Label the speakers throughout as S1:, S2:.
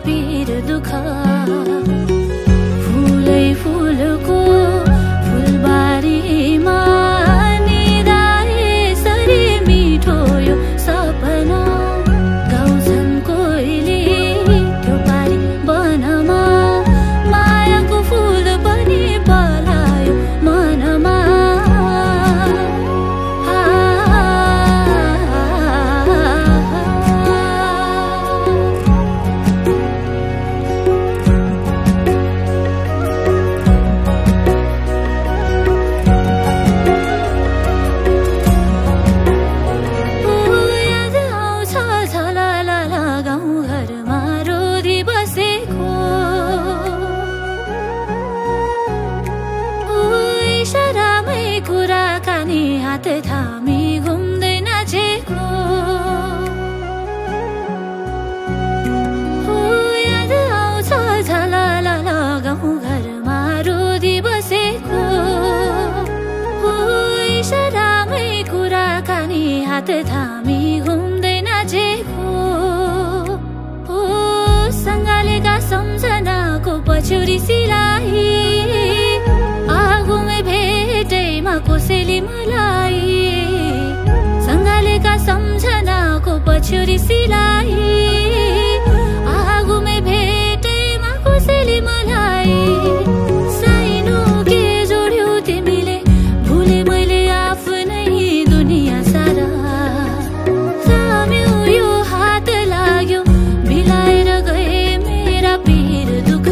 S1: पीर दुख फुलै फुलको फुलबारीमा निदाए सरी मिठो यो सपना गाउँछन् कोइली त्यो पारी वनमा मायाको फुल पनि पलायो मनमा कुराकानी हात थामी घुम्दै नाचेको याद आउँछ झलल गाउँ घरमा रोदी बसेको इसारामै कुराकानी हात थामी घुम्दै नाचेको सँगालेका सम्झनाको पछ्यौरी सिलाई आगोमै भेटैमा कोसेली मलाई सँगालेका सम्झनाको पछ्यौरी सिलाई आगोमै भेटैमा कोसेली मलाई साइनो के जोड्यौ तिमीले भुले मैले आफ्नै दुनियाँ सारा थाम्यौ यो हात लाग्यो बिलाएर गए मेरा पीर दुख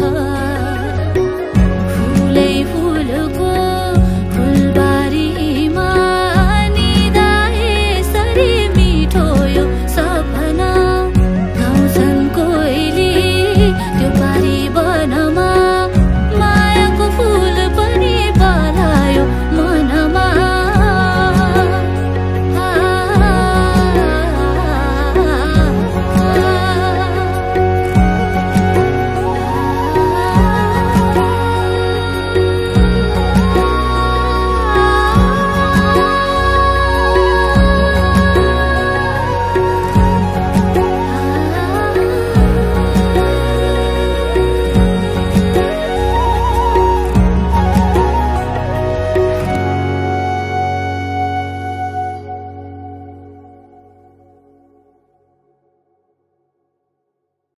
S1: फुलै फुलको फुलबारीमा निदाए सरी मिठो